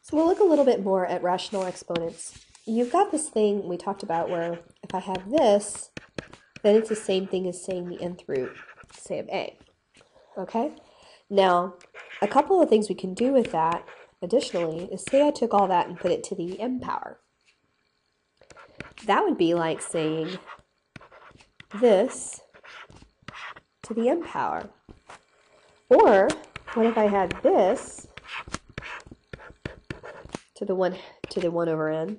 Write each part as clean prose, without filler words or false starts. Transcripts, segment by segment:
So we'll look a little bit more at rational exponents. You've got this thing we talked about where if I have this, then it's the same thing as saying the nth root, say, of a. Okay? Now, a couple of things we can do with that additionally is say I took all that and put it to the m power. That would be like saying this to the m power. Or what if I had this to the 1 over n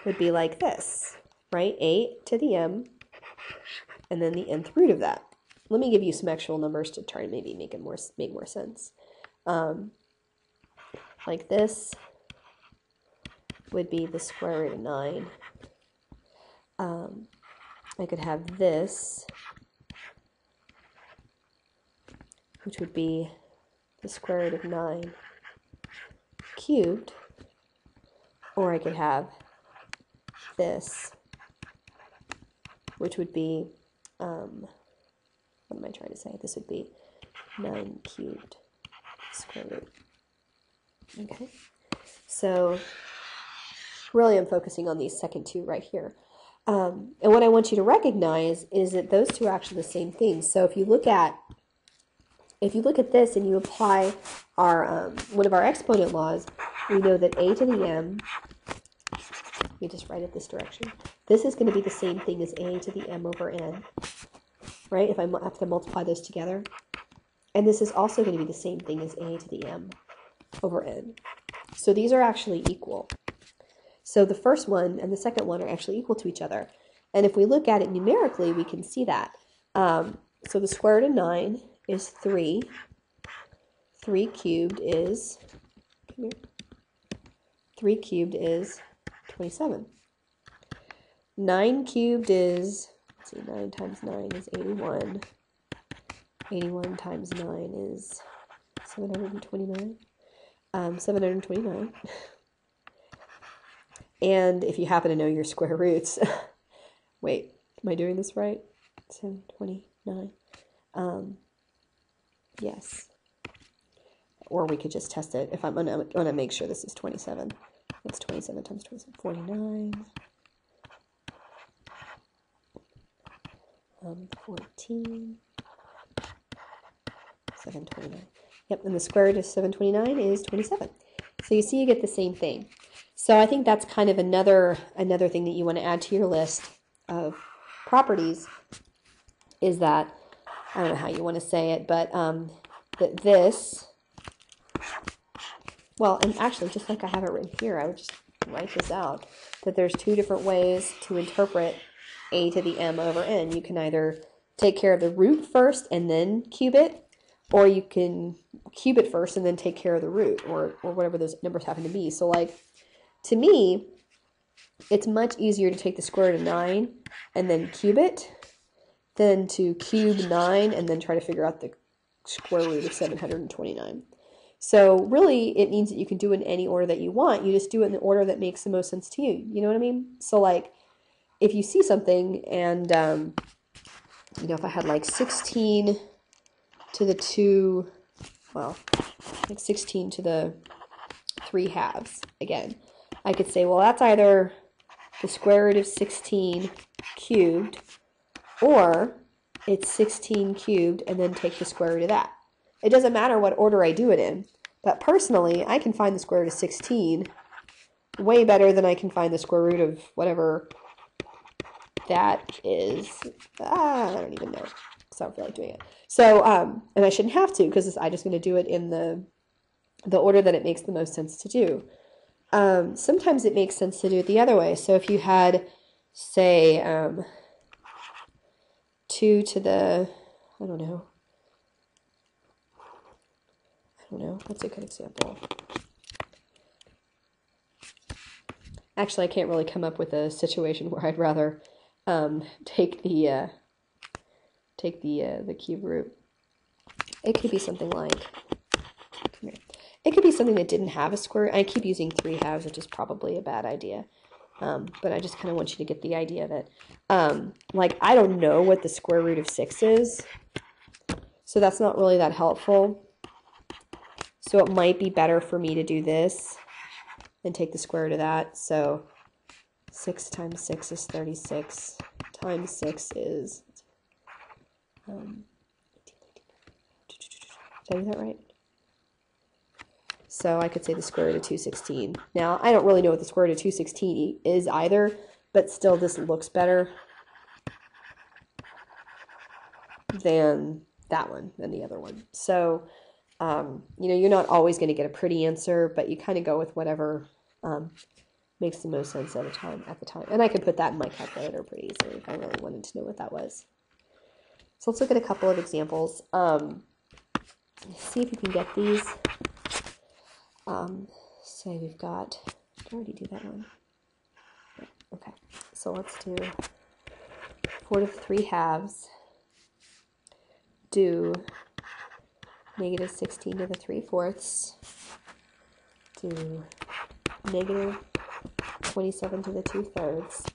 would be like this, right? 8 to the m and then the nth root of that. Let me give you some actual numbers to try and maybe make more sense. Like this would be the square root of 9. I could have this, which would be the square root of 9 cubed, or I could have this, which would be, what am I trying to say? This would be 9 cubed square root. Okay, so really I'm focusing on these second two right here. And what I want you to recognize is that those two are actually the same thing. So if you look at this and you apply our one of our exponent laws, we know that a to the m, let me just write it this direction, this is going to be the same thing as a to the m over n, right, if I have to multiply those together. And this is also going to be the same thing as a to the m over n. So these are actually equal. So the first one and the second one are actually equal to each other. And if we look at it numerically, we can see that. So the square root of 9 is 3. 3 cubed is, come here, 3 cubed is 27. 9 cubed is, let's see, 9 times 9 is 81. 81 times 9 is 729. 729. And if you happen to know your square roots, wait, am I doing this right? 729. Yes. Or we could just test it. If I'm going to make sure this is 27. That's 27 times 27, 49. 14. 729. Yep, and the square root of 729 is 27. So you see you get the same thing. So I think that's kind of another thing that you want to add to your list of properties is that, I don't know how you want to say it, but that this, well, and actually just like I have it written here, I would just write this out, that there's two different ways to interpret a to the m over n. You can either take care of the root first and then cube it, or you can cube it first and then take care of the root, or whatever those numbers happen to be. So like, to me, it's much easier to take the square root of 9 and then cube it than to cube 9 and then try to figure out the square root of 729. So really, it means that you can do it in any order that you want. You just do it in the order that makes the most sense to you. You know what I mean? So like, if you see something and, you know, if I had like 16 to the 2, well, like 16 to the 3 halves, again, I could say, well, that's either the square root of 16 cubed, or it's 16 cubed and then take the square root of that. It doesn't matter what order I do it in, but personally, I can find the square root of 16 way better than I can find the square root of whatever that is. I don't even know, because I don't feel like doing it. So, and I shouldn't have to, because I'm just going to do it in the order that it makes the most sense to do. Sometimes it makes sense to do it the other way. So if you had, say, 2 to the, I don't know, what's a good example? Actually, I can't really come up with a situation where I'd rather take the cube root. It could be something like, come here. It could be something that didn't have a square. I keep using 3 halves, which is probably a bad idea. But I just kind of want you to get the idea that, like, I don't know what the square root of 6 is, so that's not really that helpful. So it might be better for me to do this and take the square root of that. So 6 times 6 is 36 times 6 is, did I do that right? So I could say the square root of 216. Now, I don't really know what the square root of 216 is either, but still this looks better than that one, than the other one. So, you know, you're not always going to get a pretty answer, but you kind of go with whatever makes the most sense at the time. And I could put that in my calculator pretty easily if I really wanted to know what that was. So let's look at a couple of examples. See if you can get these. Say we've got, did I already do that one? Okay, so let's do 4 to the 3 halves. Do negative 16 to the 3/4. Do negative 27 to the 2/3.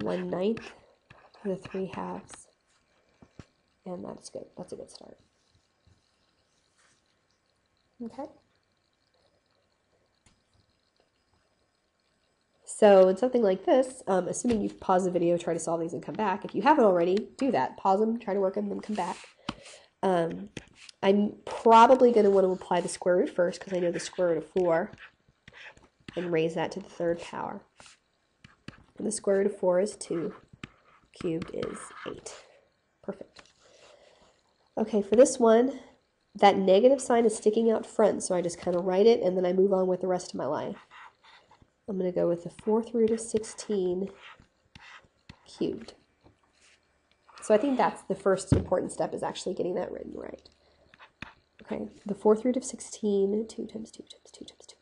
1/9 to the 3 halves. And that's good. That's a good start. Okay. So in something like this, assuming you pause the video, try to solve these and come back. If you haven't already, do that. Pause them, try to work them, then come back. I'm probably going to want to apply the square root first because I know the square root of 4 and raise that to the 3rd power. And the square root of 4 is 2. Cubed is 8. Perfect. Okay, for this one, that negative sign is sticking out front, so I just kind of write it and then I move on with the rest of my life. I'm going to go with the 4th root of 16 cubed. So I think that's the first important step, is actually getting that written right. Okay, the 4th root of 16, 2 times 2 times 2 times 2.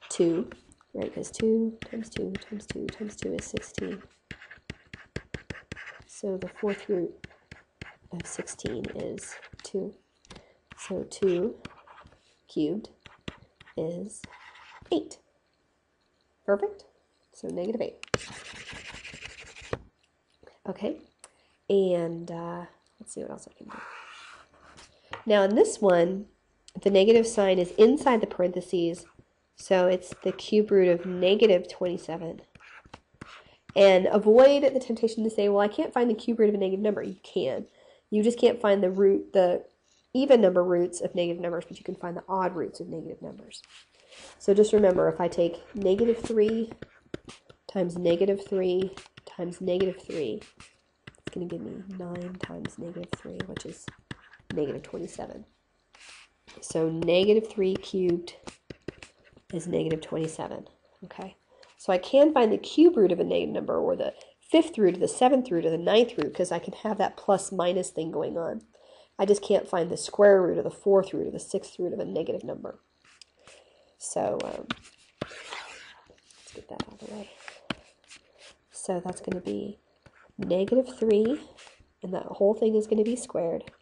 2, right, because 2 times 2 times 2 times 2 is 16. So the 4th root of 16 is 2. So 2 cubed is 8. Perfect. So negative 8. Okay. And let's see what else I can do. Now in this one, the negative sign is inside the parentheses, so it's the cube root of negative 27. And avoid the temptation to say, well, I can't find the cube root of a negative number. You can. You just can't find the even number roots of negative numbers, but you can find the odd roots of negative numbers. So just remember, if I take negative 3 times negative 3 times negative 3, it's going to give me 9 times negative 3, which is negative 27. So negative 3 cubed is negative 27. Okay, so I can find the cube root of a negative number, or the 5th root, or the 7th root, or the 9th root, because I can have that plus minus thing going on. I just can't find the square root, or the 4th root, or the 6th root of a negative number. So let's get that out of the way. So that's going to be negative 3, and that whole thing is going to be squared.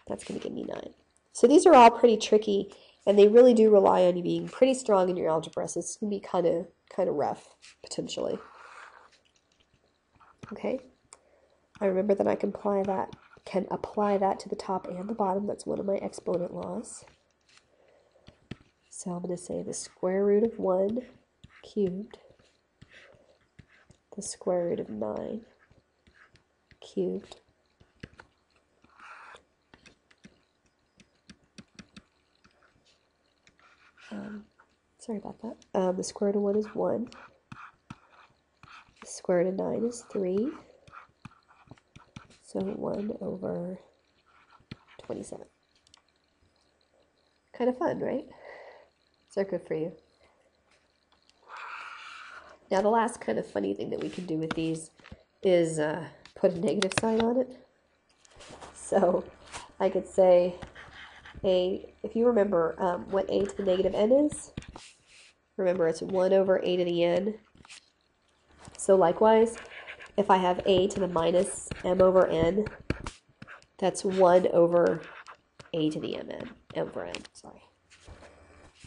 That's going to give me 9. So these are all pretty tricky, and they really do rely on you being pretty strong in your algebra, so it's going to be kind of rough, potentially. Okay, I remember that I can apply that to the top and the bottom. That's one of my exponent laws. So I'm going to say the square root of 1 cubed, the square root of 9 cubed, sorry about that. The square root of 1 is 1. The square root of 9 is 3. So 1 over 27. Kind of fun, right? So good for you. Now the last kind of funny thing that we can do with these is put a negative sign on it. So I could say if you remember what a to the negative n is, remember it's 1 over a to the n. So likewise, if I have a to the minus m over n, that's 1 over a to the m over n, sorry.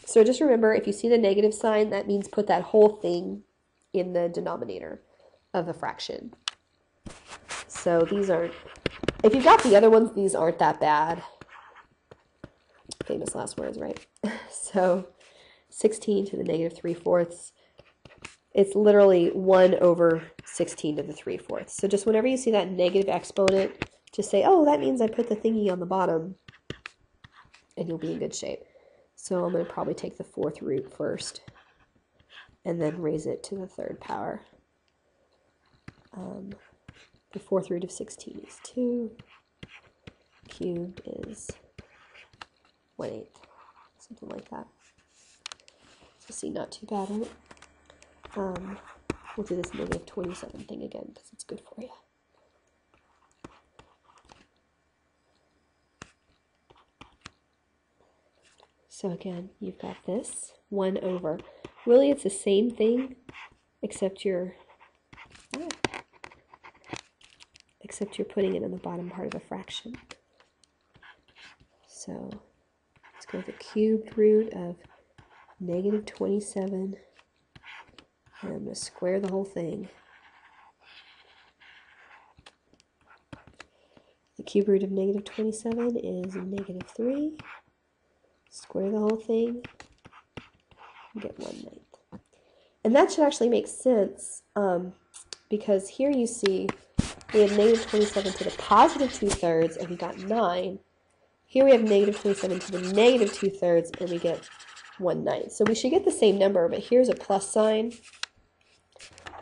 So just remember, if you see the negative sign, that means put that whole thing in the denominator of the fraction. So these aren't, if you've got the other ones, these aren't that bad. Famous last words, right? So 16 to the negative 3/4. It's literally 1 over 16 to the 3/4. So just whenever you see that negative exponent, just say, oh, that means I put the thingy on the bottom, and you'll be in good shape. So I'm going to probably take the 4th root first, and then raise it to the 3rd power. The 4th root of 16 is 2. Cubed is 1/8. Something like that. So see, not too bad on it. We'll do this negative 27 thing again because it's good for you. So again, you've got this 1 over. Really, it's the same thing, except you're putting it in the bottom part of a fraction. So let's go with the cubed root of negative 27. And I'm going to square the whole thing. The cube root of negative 27 is negative 3. Square the whole thing. And get 1/9. And that should actually make sense because here you see we have negative 27 to the positive 2/3 and we got 9. Here we have negative 27 to the negative 2/3 and we get 1/9. So we should get the same number, but here's a plus sign.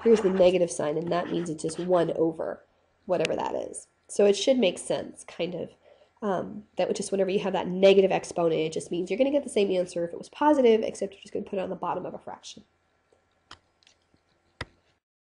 Here's the negative sign, and that means it's just 1 over whatever that is. So it should make sense, kind of. That would just, whenever you have that negative exponent, it just means you're going to get the same answer if it was positive, except you're just going to put it on the bottom of a fraction.